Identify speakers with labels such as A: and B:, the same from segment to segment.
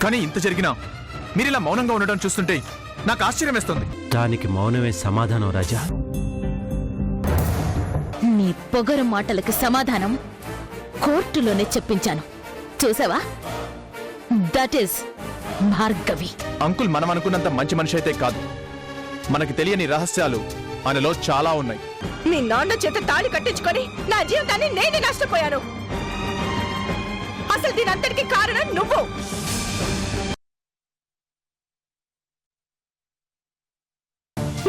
A: కానీ ఇంత జరిగినా మీరిలా మౌనంగా ఉండడం చూస్తుంటే నాకు ఆశ్చర్యం వేస్తుంది.
B: దానికి మౌనమే సమాధానం రాజా.
C: నీ పొగరు మాటలకు సమాధానం కోర్టులోనే చెప్పించాను. చూసావా? That is Bhargavi.
A: అంకుల్ మనం అనుకున్నంత మంచి మనిషి అయితే కాదు. మనకి తెలియని రహస్యాలు ఆయనలో చాలా ఉన్నాయి.
D: మీ నాన్న చేత తాళి కట్టించుకొని నా జీవితాన్ని నేనే నష్టపోయాను. అసలు దీనంతటికి కారణం నువ్వు.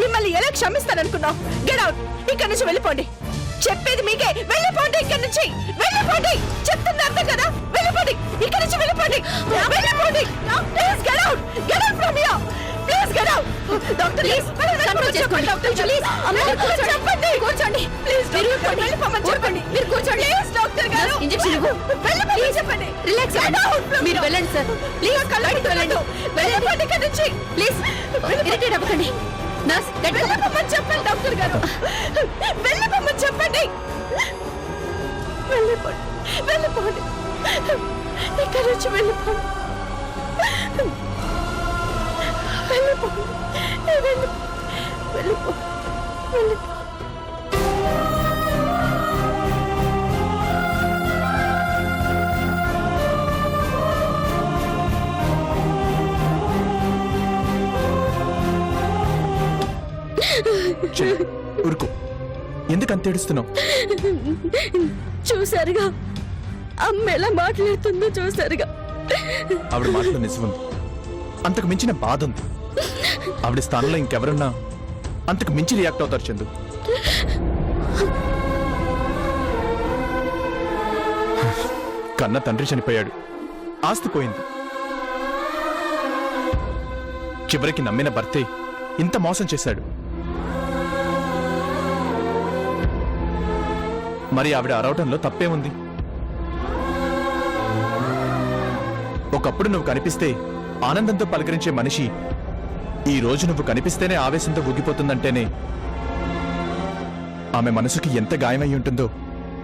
D: మిమ్మల్ని ఎలా క్షమిస్తాననుకున్నావు? Get out. ఇక్కడి నుంచి వెళ్ళిపోండి. చెప్పేది మీకే. వెళ్ళిపోండి ఇక్కడి నుంచి. వెళ్ళిపోండి. చెప్తుంది అర్థం కదా. వెళ్ళిపోండి ఇక్కడి నుంచి. వెళ్ళిపోండి. వెళ్ళిపోండి. Please get out. Get out from here. Please get out. Doctor please control చేసుకోండి. డాక్టర్ ప్లీజ్ చెప్పండి. కూర్చోండి ప్లీజ్. మీరు వెళ్ళిపోమని చెప్పండి. మీరు కూర్చోండి ప్లీజ్. డాక్టర్ గారు ఇంజెక్షన్ ఇవ్వు. వెళ్ళిపోమని చెప్పండి. రిలాక్స్ అవ్వండి. మీరు వెళ్ళండి సార్. ప్లీజ్ కళ్ళకి వెళ్ళండి. వెళ్ళిపోండి ఇక్కడి నుంచి ప్లీజ్. ఇరిటేట్ అవ్వకండి. నర్స్ వెళ్ళిపోమని చెప్పండి. డాక్టర్ గారు వెళ్ళిపోమని చెప్పండి. వెళ్ళిపోండి. వెళ్ళిపోండి ఇక్కడి నుంచి. వెళ్ళిపోండి. వెళ్ళిపోండి. వెళ్ళిపో. వెళ్ళిపో.
A: ఊరుకో. ఎందుకు అంత ఏడుస్తున్నావు?
C: చూసారుగా అమ్మ ఎలా మాట్లాడుతుందో. చూసారుగా
A: ఆవిడ మాటలో నిజం ఉంది. అంతకు మించిన బాధ ఉంది. ఆవిడ స్థానంలో ఇంకెవరున్నా అంతకు మించి రియాక్ట్ అవుతారు చందు. కన్న తండ్రి చనిపోయాడు. ఆస్తి పోయింది. చివరికి నమ్మిన భర్తే ఇంత మోసం చేశాడు. మరి ఆవిడ అరవటంలో తప్పే ఉంది. ఒకప్పుడు నువ్వు కనిపిస్తే ఆనందంతో పలకరించే మనిషి ఈ రోజు నువ్వు కనిపిస్తేనే ఆవేశంతో ఊగిపోతుందంటేనే ఆమె మనసుకి ఎంత గాయమై ఉంటుందో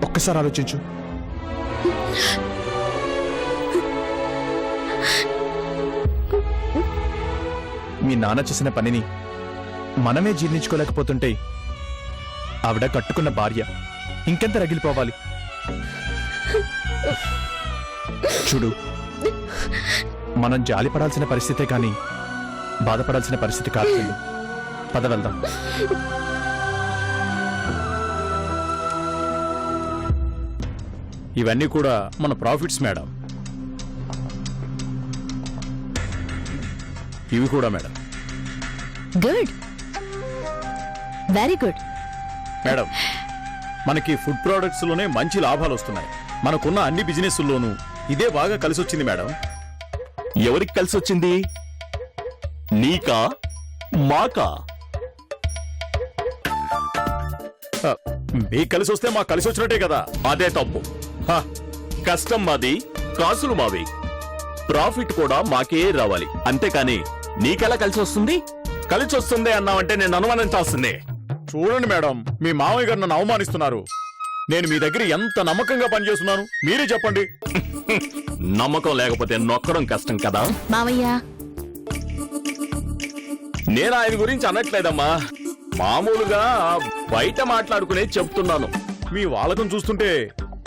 A: ఒక్కసారి ఆలోచించు. మీ నాన్న చేసిన పనిని మనమే జీర్ణించుకోలేకపోతుంటే ఆవిడ కట్టుకున్న భార్య ఇంకెంత రగిలిపోవాలి. చూడు, మనం జాలిపడాల్సిన పరిస్థితే కానీ బాధపడాల్సిన పరిస్థితి కాదు. పద వెళ్దాం.
E: ఇవన్నీ కూడా మన ప్రాఫిట్స్ మేడం. ఇవి కూడా madam.
C: Good, very good.
E: Madam, మనకి ఫుడ్ ప్రొడక్ట్స్ లోనే మంచి లాభాలు వస్తున్నాయి. మనకున్న అన్ని బిజినెస్ లోనూ ఇదే బాగా కలిసి వచ్చింది మేడం.
F: ఎవరికి కలిసి వచ్చింది? నీకా మాకా?
E: మీకు కలిసి వస్తే మాకు కలిసి వచ్చినట్టే కదా.
F: అదే తప్పు. కష్టం మాది, కాసులు మావి. ప్రాఫిట్ కూడా మాకే రావాలి. అంతేకాని నీకెలా కలిసి వస్తుంది? కలిసి వస్తుంది అన్నావంటే నేను అనుమానించాల్సిందే.
E: చూడండి మేడం, మీ మామయ్య గారు నన్ను అవమానిస్తున్నారు. నేను మీ దగ్గర ఎంత నమ్మకంగా పనిచేస్తున్నాను మీరే చెప్పండి.
F: నమ్మకం లేకపోతే నొక్కడం కష్టం కదా.
C: మావయ్య,
F: నేను ఆయన గురించి అనట్లేదమ్మా, మామూలుగా బయట మాట్లాడుకునే చెప్తున్నాను.
E: మీ వాళ్ళకం చూస్తుంటే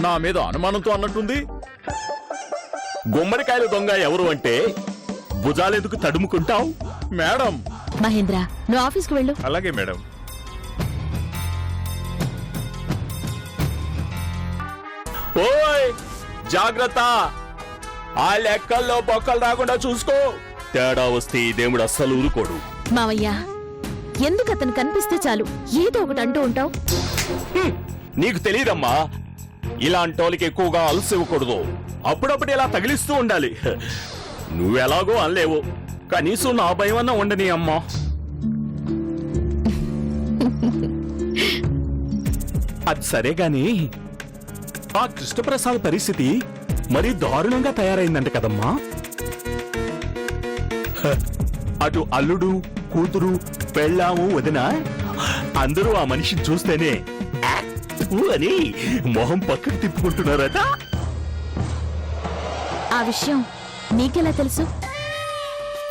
E: నా మీద అనుమానంతో అన్నట్టుంది.
F: గుమ్మడికాయల దొంగ ఎవరు అంటే భుజాలెందుకు తడుముకుంటావు?
E: మేడం.
C: మహేంద్ర, నువ్వు ఆఫీస్కి వెళ్ళు.
E: అలాగే మేడం.
F: ఓయ్ జాగ్రత్త, ఆ లెక్కల్లో బొక్కలు రాకుండా చూసుకో. తేడా వస్తే ఈ దేవుడు అస్సలు ఊరుకోడు.
C: మావయ్య, ఎందుకు అతను కనిపిస్తే చాలు ఏదో ఒకటి అంటూ ఉంటావు.
F: నీకు తెలియదమ్మా, ఇలాంటి వాళ్ళకి ఎక్కువగా అలసి ఇవ్వకూడదు. అప్పుడప్పుడు ఇలా తగిలిస్తూ ఉండాలి. నువ్వెలాగో అనలేవు, కనీసం నా భయం అన్నా ఉండని అమ్మా. అది సరే గాని ఆ కృష్ణప్రసాద్ పరిస్థితి మరీ దారుణంగా తయారైందంట కదమ్మా. అటు అల్లుడు, కూతురు, పెళ్ళాము, వదిన అందరూ ఆ మనిషిని చూస్తేనే అని మొహం పక్కకు తిప్పుకుంటున్నారట.
C: ఆ విషయం నీకెలా తెలుసు?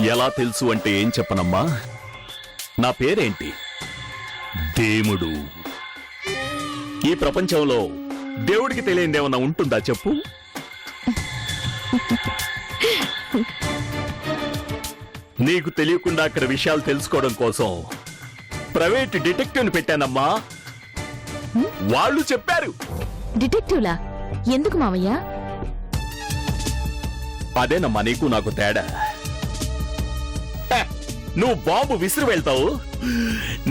F: ఎలా తెలుసు అంటే ఏం చెప్పనమ్మా? నా పేరేంటి? దేవుడు. ఈ ప్రపంచంలో దేవుడికి తెలియనిదేమన్నా ఉంటుందా చెప్పు? నీకు తెలియకుండా అక్కడ విషయాలు తెలుసుకోవడం కోసం ప్రైవేట్ డిటెక్టివ్ని పెట్టానమ్మా. వాళ్ళు చెప్పారు.
C: డిటెక్టివ్లా? ఎందుకు మావయ్య?
F: అదేనమ్మా నీకు నాకు తేడా. హ, నువ్వు బాంబు విసిరి వెళ్తావు,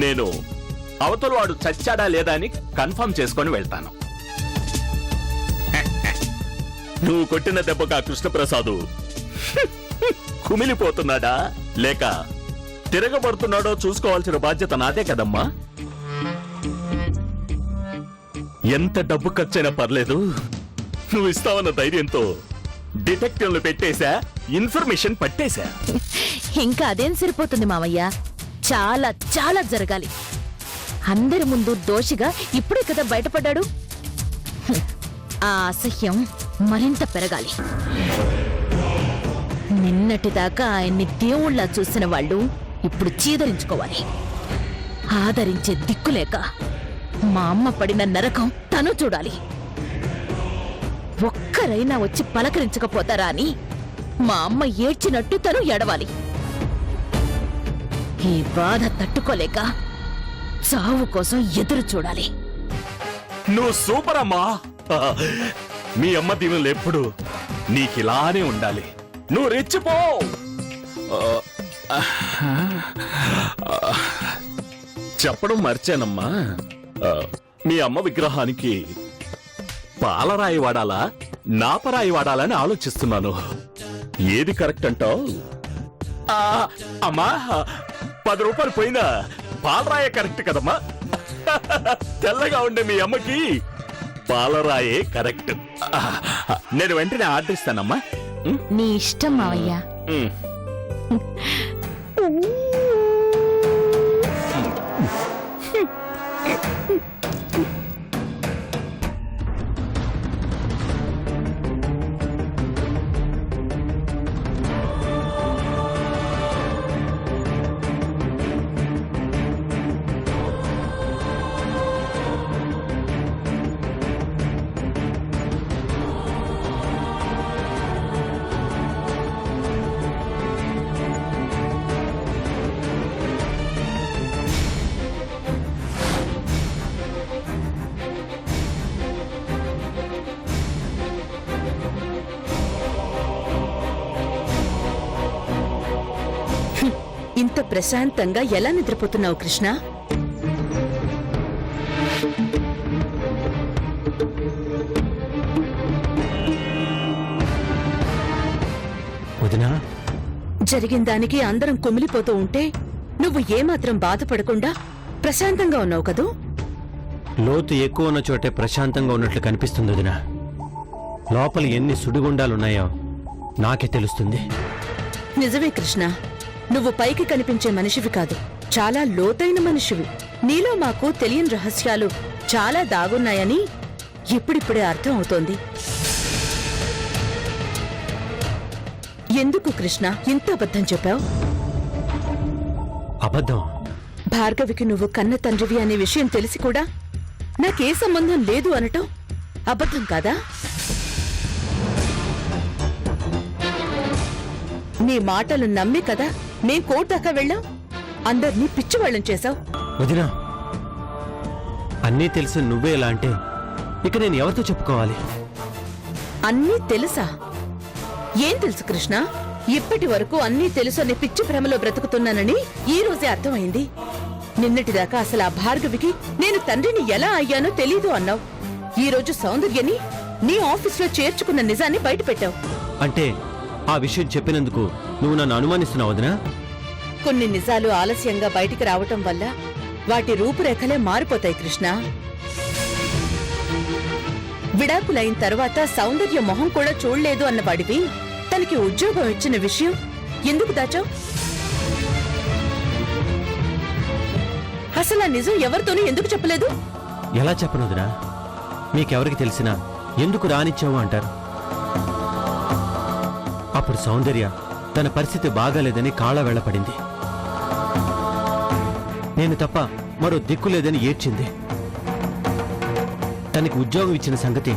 F: నేను అవతల వాడు చచ్చాడా లేదా అని కన్ఫర్మ్ చేసుకొని వెళ్తాను. నువ్వు కొట్టిన దెబ్బకు ఆ కృష్ణప్రసాదు కుమిలిపోతున్నాడా లేక తిరగబడుతున్నాడో చూసుకోవాల్సిన బాధ్యత నాదే కదమ్మా. ఎంత డబ్బు ఖర్చైనా పర్లేదు, నువ్వు ఇస్తావన్న ధైర్యంతో డిటెక్టివ్లు పెట్టేశా, ఇన్ఫర్మేషన్ పట్టేశా.
C: ఇంకా అదేం సరిపోతుంది మావయ్య, చాలా చాలా జరగాలి. అందరి ముందు దోషిగా ఇప్పుడే కదా బయటపడ్డాడు. హ్మ్. ఆ అసహ్యం మరింత పెరగాలి. నిన్నటిదాకా ఆయన్ని దేవుళ్లా చూసిన వాళ్ళు ఇప్పుడు చీదరించుకోవాలి. ఆదరించే దిక్కులేక మా అమ్మ పడిన నరకం తను చూడాలి. ఒక్కరైనా వచ్చి పలకరించకపోతారా అని మా అమ్మ ఏడ్చినట్టు తను ఎడవాలి. ఈ బాధ తట్టుకోలేక చావు కోసం ఎదురు చూడాలి.
F: నువ్వు సూపర్ అమ్మా. మీ అమ్మ దీవెనలు ఎప్పుడు నీకిలానే ఉండాలి. నువ్వు రెచ్చిపో. చెప్పడం మర్చానమ్మా, మీ అమ్మ విగ్రహానికి పాలరాయి వాడాలా నాపరాయి వాడాలా అని ఆలోచిస్తున్నాను. ఏది కరెక్ట్ అంటావు? అమ్మా 10 రూపాయలు పోయినా పాలరాయే కరెక్ట్ కదమ్మా. తెల్లగా ఉండే మీ అమ్మకి పాలరాయే కరెక్ట్. నేను వెంటనే ఆర్డర్ ఇస్తానమ్మా.
C: నీ ఇష్టం మావయ్య.
D: ఇంత ప్రశాంతంగా ఎలా నిద్రపోతున్నావు కృష్ణ?
B: వదినా,
D: జరిగిన దానికి అందరం కుమిలిపోతూ ఉంటే నువ్వు ఏమాత్రం బాధపడకుండా ప్రశాంతంగా ఉన్నావు కదూ?
B: లోతు ఎక్కువ ఉన్న చోటే ప్రశాంతంగా ఉన్నట్లు కనిపిస్తుంది వదినా. లోపల ఎన్ని సుడిగుండాలున్నాయో నాకే తెలుస్తుంది.
D: నిజమే కృష్ణ, నువ్వు పైకి కనిపించే మనిషివి కాదు, చాలా లోతైన మనిషివి. నీలో మాకు తెలియని రహస్యాలు చాలా దాగున్నాయని ఇప్పుడిప్పుడే అర్థం అవుతోంది. ఎందుకు కృష్ణ ఇంత అబద్ధం చెప్పావు?
B: అబద్ధం?
D: భార్గవికి నువ్వు కన్న తండ్రివి అనే విషయం తెలిసి కూడా నాకే సంబంధం లేదు అనటం అబద్ధం కాదా? నీ మాటలు నమ్మి కదా మేం కోర్టు దాకా వెళ్ళాం, అందర్నీ పిచ్చివాళ్ళం చేశావు.
B: వదినా, అన్నీ తెలిసి నువ్వే ఇలా అంటే ఇక నేను ఎవరితో చెప్పుకోవాలి?
D: అన్నీ తెలుసా? ఏం తెలుసు కృష్ణ? ఇప్పటి వరకు అన్నీ తెలుసు అనే పిచ్చి భ్రమలో బ్రతుకుతున్నానని ఈ రోజే అర్థమైంది. నిన్నటిదాకా అసలు ఆ భార్గవికి నేను తండ్రిని ఎలా అయ్యానో తెలీదు అన్నావు. ఈ రోజు సౌందర్యని నీ ఆఫీసులో చేర్చుకున్న నిజాన్ని బయటపెట్టావు.
B: అంటే ఆ విషయం చెప్పినందుకు నువ్వు నన్ను అనుమానిస్తున్నావు వదినా?
D: కొన్ని నిజాలు ఆలస్యంగా బయటికి రావటం వల్ల వాటి రూపురేఖలే మారిపోతాయి కృష్ణ. విడాకులైన తర్వాత సౌందర్య మొహం కూడా చూడలేదు అన్నవాడివి తనకి ఉద్యోగం ఇచ్చిన విషయం ఎందుకు దాచావు? అసలు ఆ నిజం ఎవరితోనూ ఎందుకు చెప్పలేదు?
B: ఎలా చెప్పను వదినా? మీకెవరికి తెలిసినా ఎందుకు రానిచ్చావు అంటారు. అప్పుడు సౌందర్య తన పరిస్థితి బాగాలేదని కాళ్ళ వెళ్ళపడింది. నేను తప్ప మరో దిక్కు లేదని ఏడ్చింది. తనకి ఉద్యోగం ఇచ్చిన సంగతి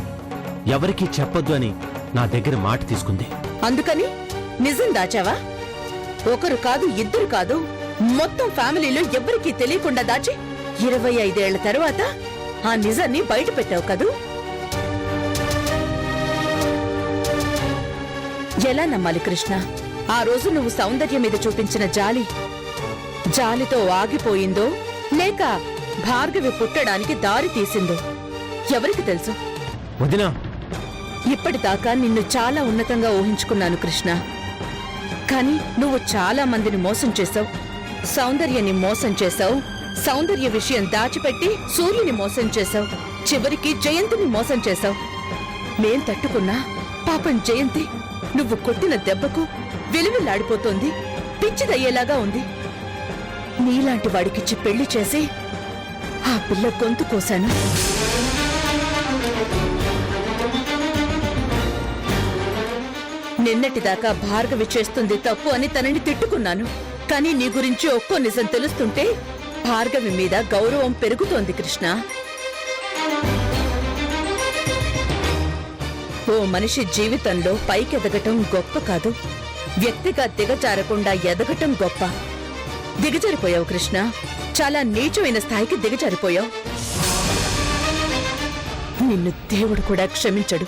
B: ఎవరికీ చెప్పొద్దు అని నా దగ్గర మాట తీసుకుంది.
D: అందుకని నిజం దాచావా? ఒకరు కాదు, ఇద్దరు కాదు, మొత్తం ఫ్యామిలీలో ఎవ్వరికీ తెలియకుండా దాచి 25 ఏళ్ల తర్వాత ఆ నిజాన్ని బయట పెట్టావు కదూ. ఎలా నమ్మాలి కృష్ణ? ఆ రోజు నువ్వు సౌందర్యం మీద చూపించిన జాలితో ఆగిపోయిందో లేక భార్గవి పుట్టడానికి దారి తీసిందో ఎవరికి తెలుసు?
B: వదినా,
D: ఇప్పటిదాకా నిన్ను చాలా ఉన్నతంగా ఊహించుకున్నాను కృష్ణ. కానీ నువ్వు చాలా మందిని మోసం చేశావు. సౌందర్యాన్ని మోసం చేశావు, సౌందర్య విషయం దాచిపెట్టి సూర్యుని మోసం చేశావు, చివరికి జయంతిని మోసం చేశావు. మేం తట్టుకున్నా పాపం జయంతి నువ్వు కొట్టిన దెబ్బకు వెలువెల్లాడిపోతోంది, పిచ్చిదయ్యేలాగా ఉంది. నీలాంటి వాడికిచ్చి పెళ్లి చేసి ఆ పిల్ల గొంతు కోశాను. నిన్నటిదాకా భార్గవి చేస్తుంది తప్పు అని తనని తిట్టుకున్నాను. కానీ నీ గురించి ఒక్కో నిజం తెలుస్తుంటే భార్గవి మీద గౌరవం పెరుగుతోంది కృష్ణ. ఓ మనిషి జీవితంలో పైకెదగటం గొప్ప కాదు, వ్యక్తిగా దిగజారకుండా ఎదగటం గొప్ప. దిగజారిపోయావు కృష్ణ, చాలా నీచమైన స్థాయికి దిగజారిపోయావు. నిన్ను దేవుడు కూడా క్షమించడు.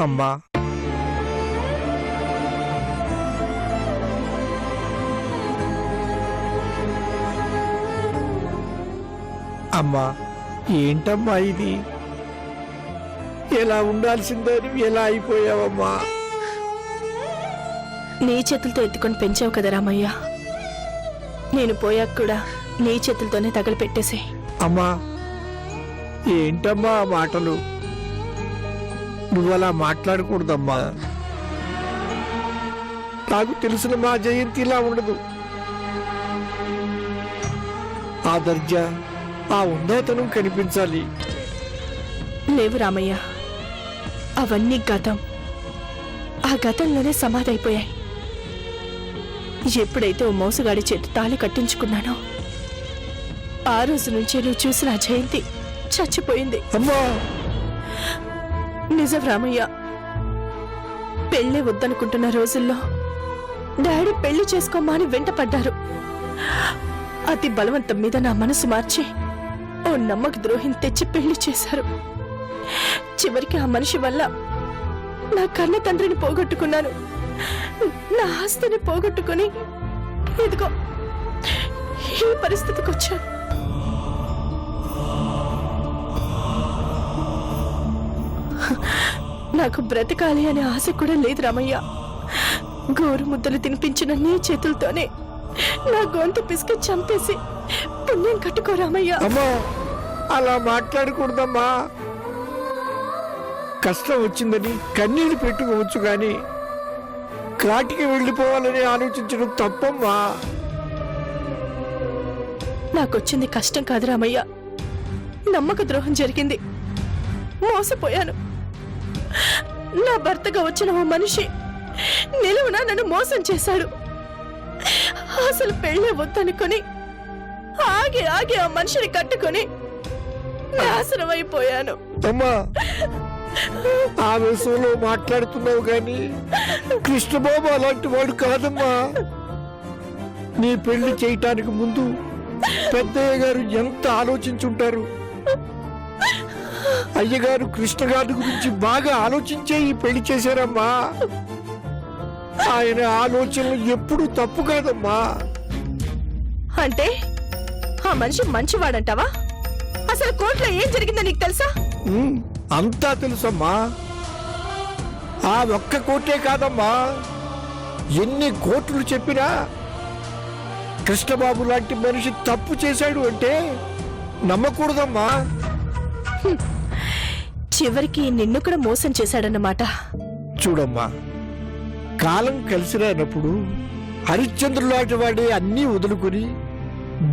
G: అమ్మా, అమ్మా, ఏంటమ్మా ఇది? ఎలా ఉండాల్సిందని ఎలా అయిపోయావమ్మా?
H: నీ చేతులతో ఎత్తుకొని పెంచావు కదా రామయ్య, నేను పోయాక కూడా నీ చేతులతోనే తగలపెట్టేసే.
G: అమ్మా, ఏంటమ్మా ఆ మాటలు? నువ్వలా మాట్లాడకూడదమ్మా. నాకు తెలిసిన మా జయంతి ఇలా ఉండదు. ఆ దర్జా, ఆ ఉన్నతనం కనిపించాలి.
H: లేవు రామయ్య, అవన్నీ గతం. ఆ గతంలోనే సమాధి అయిపోయాయి. ఎప్పుడైతే ఓ మోసగాడి చేతి తాళి కట్టించుకున్నానో ఆ రోజు నుంచే నువ్వు చూసిన ఆ జయంతి చచ్చిపోయింది.
G: అమ్మా,
H: నిజం రామయ్య, పెళ్ళే వద్దనుకుంటున్న రోజుల్లో డాడీ పెళ్లి చేసుకోమా అని వెంటపడ్డారు. అతి బలవంతం మీద నా మనసు మార్చి ఓ నమ్మక ద్రోహిని తెచ్చి పెళ్లి చేశారు. చివరికి ఆ మనిషి వల్ల నా కన్న తండ్రిని పోగొట్టుకున్నాను, నా ఆస్తిని పోగొట్టుకుని ఇదిగో ఈ పరిస్థితికి వచ్చాను. నాకు బ్రతకాలి అనే ఆశ కూడా లేదు రామయ్య. గోరు ముద్దలు తినిపించిన నీ చేతులతోనే నా గొంతు పిసికి చంపేసి పుణ్యం కట్టుకో రామయ్య.
G: అమ్మా, అలా మాట్లాడకూడదమ్మా. కష్టం వచ్చిందని కన్నీరు పెట్టుకోవచ్చు కానీ కాటికి వెళ్ళిపోవాలని ఆలోచించడం తప్పమ్మా.
H: నాకొచ్చింది కష్టం కాదు రామయ్య, నమ్మక ద్రోహం జరిగింది, మోసపోయాను. నా భర్తగా వచ్చిన ఓ మనిషి నిలువున నన్ను మోసం చేశాడు. అసలు పెళ్ళే వద్దనుకొని ఆగి ఆగి ఆ మనిషిని కట్టుకుని నాశనం అయిపోయాను.
G: అమ్మా ఆవేశంలో మాట్లాడుతున్నావు కానీ కృష్ణబాబు అలాంటి వాడు కాదమ్మా. నీ పెళ్లి చేయటానికి ముందు పెద్దయ్య గారు ఎంత ఆలోచించుంటారు. అయ్యగారు కృష్ణ గారి గురించి బాగా ఆలోచించే ఈ పెళ్లి చేశారమ్మా. ఆయన ఆలోచనలు ఎప్పుడు తప్పు కాదమ్మా.
H: అంటే ఆ మనిషి మంచివాడంటావా? అసలు కోర్టులో ఏం జరిగిందో నీకు తెలుసా?
G: అంతా తెలుసమ్మా. ఆ ఒక్క కోటే కాదమ్మా, ఎన్ని కోట్లు చెప్పినా కృష్ణబాబు లాంటి మనిషి తప్పు చేశాడు అంటే నమ్మకూడదమ్మా.
H: చివరికి నిన్ను కూడా మోసం చేశాడన్నమాట.
G: చూడమ్మా, కాలం కలిసి రానప్పుడు హరిశ్చంద్రుడు లాంటి వాడే అన్నీ వదులుకొని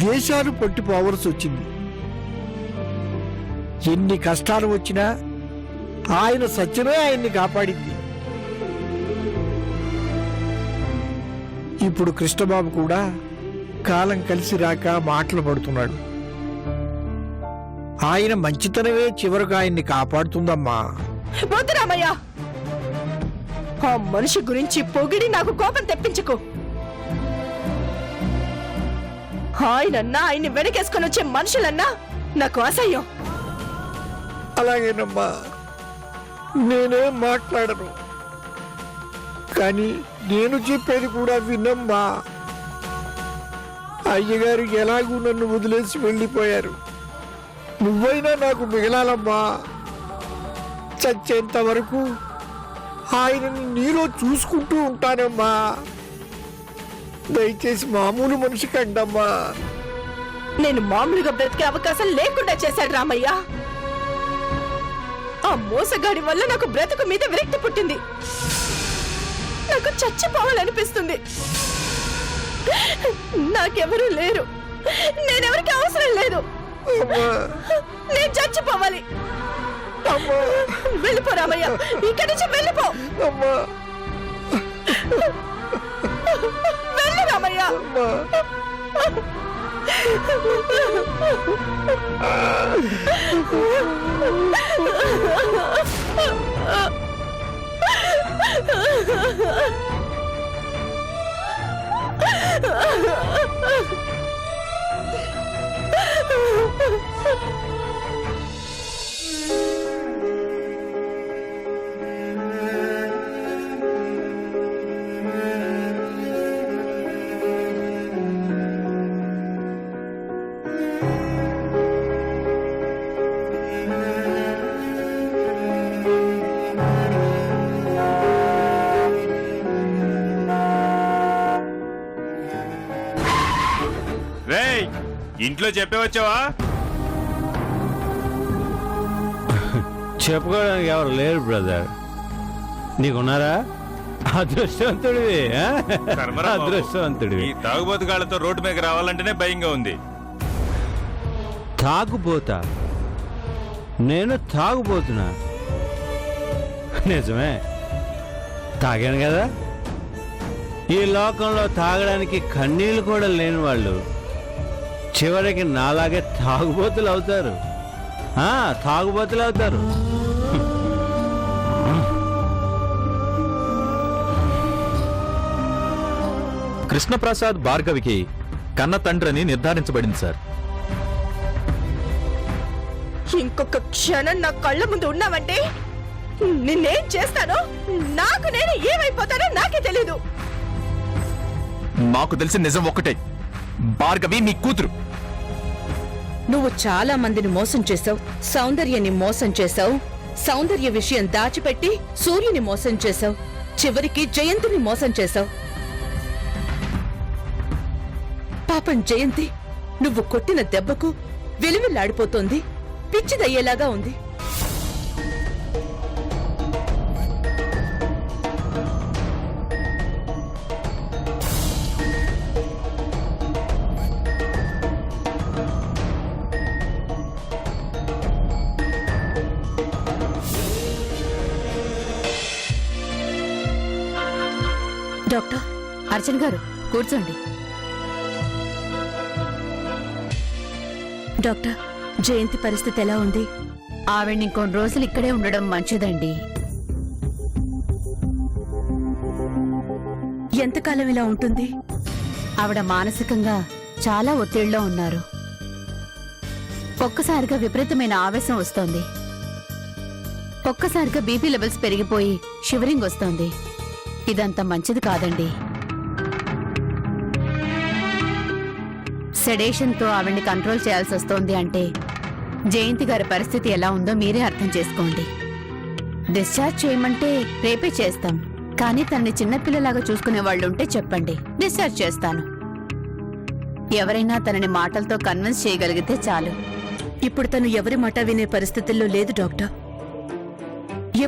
G: దేశాలు పట్టిపోవలసి వచ్చింది. ఎన్ని కష్టాలు వచ్చినా ఆయన సత్యమే ఆయన్ని కాపాడింది. ఇప్పుడు కృష్ణబాబు కూడా కాలం కలిసి రాక మాటలు పడుతున్నాడు. ఆయన మంచితనమే చివరకు ఆయన్ని కాపాడుతుందమ్మా.
H: వద్దు రామయ్య, ఆ మనిషి గురించి పొగిడి నాకు కోపం తెప్పించకు. ఆయనన్నా ఆయన్ని వెనకేసుకొని వచ్చే మనుషులన్నా నాకు అసహ్యం.
G: అలాగేనమ్మా, నేనేం మాట్లాడను, కానీ నేను చెప్పేది కూడా వినమ్మా. అయ్యగారు ఎలాగూ నన్ను వదిలేసి వెళ్ళిపోయారు. నువ్వైనా నాకు మిగలాలమ్మా. చచ్చేంత వరకు ఆయనని నీలో చూసుకుంటూ ఉంటానమ్మా. దయచేసి మామూలు మనిషి కండమ్మా.
H: నేను మామూలుగా బ్రతికే అవకాశం లేకుండా చేశాడు రామయ్య. ఆ మోసగాడి వల్ల నాకు బ్రతుకు మీద విరక్తి పుట్టింది. నాకు చచ్చిపోవాలనిపిస్తుంది. నాకెవరూ లేరు, నేనెవరికి అవసరం లేదు. నేను చచ్చిపోవాలి. వెళ్ళిపో రామయ్య, ఇక్కడి నుంచి వెళ్ళిపో. వెళ్ళు రామయ్య.
I: ఇంట్లో చెప్పవచ్చావా?
B: చెప్పుకోవడానికి ఎవరు లేరు బ్రదర్. నీకున్నారా? అదృష్టవంతుడివి, అదృష్టవంతుడివి.
I: ఈ తాగుబోతుగాళ్లతో రోడ్డు మీద రావాలంటేనే భయంగా ఉంది.
B: తాగుబోతా? నేను తాగుబోతున్నా? నిజమే, తాగాను కదా. ఈ లోకంలో తాగడానికి కన్నీళ్లు కూడా లేని వాళ్ళు చివరికి నాలాగే తాగుబోతులు అవుతారు. తాగుబోతులు అవుతారు.
A: కృష్ణప్రసాద్ భార్గవికి కన్న తండ్రిని నిర్ధారించబడింది సార్.
H: ఇంకొక క్షణం నా కళ్ళ ముందు ఉన్నావంటే నిన్నేం చేస్తానో, నాకు నేను ఏమైపోతానో నాకే తెలీదు.
A: మాకు తెలిసిన నిజం ఒక్కటే, భార్గవి మీ కూతురు.
C: నువ్వు చాలా మందిని మోసం చేశావు. సౌందర్యని మోసం చేశావు. సౌందర్య విషయం దాచిపెట్టి సూర్యుని మోసం చేశావు. చివరికి జయంతిని మోసం చేశావు. పాపం జయంతి నువ్వు కొట్టిన దెబ్బకు విలువిల్లాడిపోతోంది. పిచ్చిదయ్యేలాగా ఉంది.
J: డాక్టర్, అర్చన గారు కూర్చోండి.
H: డాక్టర్, జయంతి పరిస్థితి ఎలా ఉంది?
C: ఆవిడ్ని ఇంకొన్ని రోజులు ఇక్కడే ఉండడం మంచిదండి.
H: ఎంతకాలం ఇలా ఉంటుంది?
C: ఆవిడ మానసికంగా చాలా ఒత్తిడిలో ఉన్నారు. ఒక్కసారిగా విపరీతమైన ఆవేశం వస్తోంది. ఒక్కసారిగా బీపీ లెవెల్స్ పెరిగిపోయి షివరింగ్ వస్తోంది. ఇదంతా మంచిది కాదండి. సెడేషన్తో ఆవిడ్ని కంట్రోల్ చేయాల్సి వస్తోంది అంటే జయంతి గారి పరిస్థితి ఎలా ఉందో మీరే అర్థం చేసుకోండి. డిశ్చార్జ్ చేయమంటే రేపే చేస్తాం, కానీ తనని చిన్నపిల్లలాగా చూసుకునే వాళ్ళుంటే చెప్పండి, డిశ్చార్జ్ చేస్తాను. ఎవరైనా తనని మాటలతో కన్విన్స్ చేయగలిగితే చాలు.
H: ఇప్పుడు తను ఎవరి మాట వినే పరిస్థితుల్లో లేదు డాక్టర్.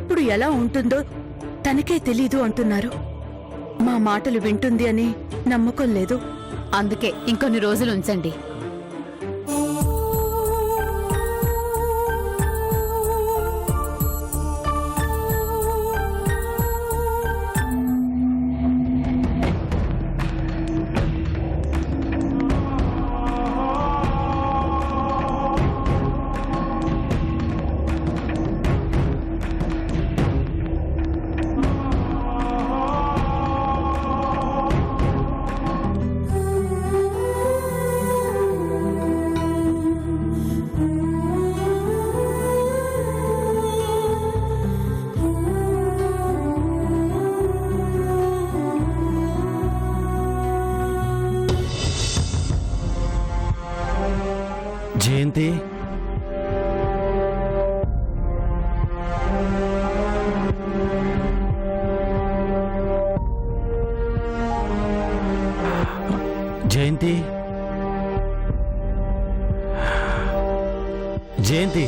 H: ఎప్పుడు ఎలా ఉంటుందో తనకే తెలీదు అంటున్నారు. మా మాటలు వింటుంది అని నమ్మకం లేదు.
C: అందుకే ఇంకొన్ని రోజులు ఉంచండి.
B: జయంతి, జయంతి, జయంతి,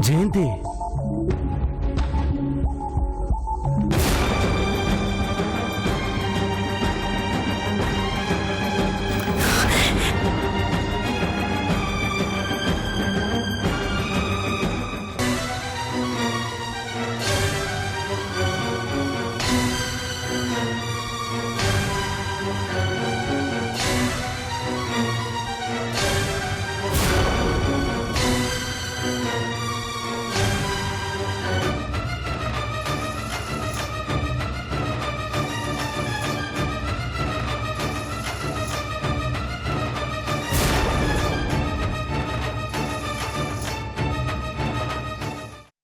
B: జయంతి.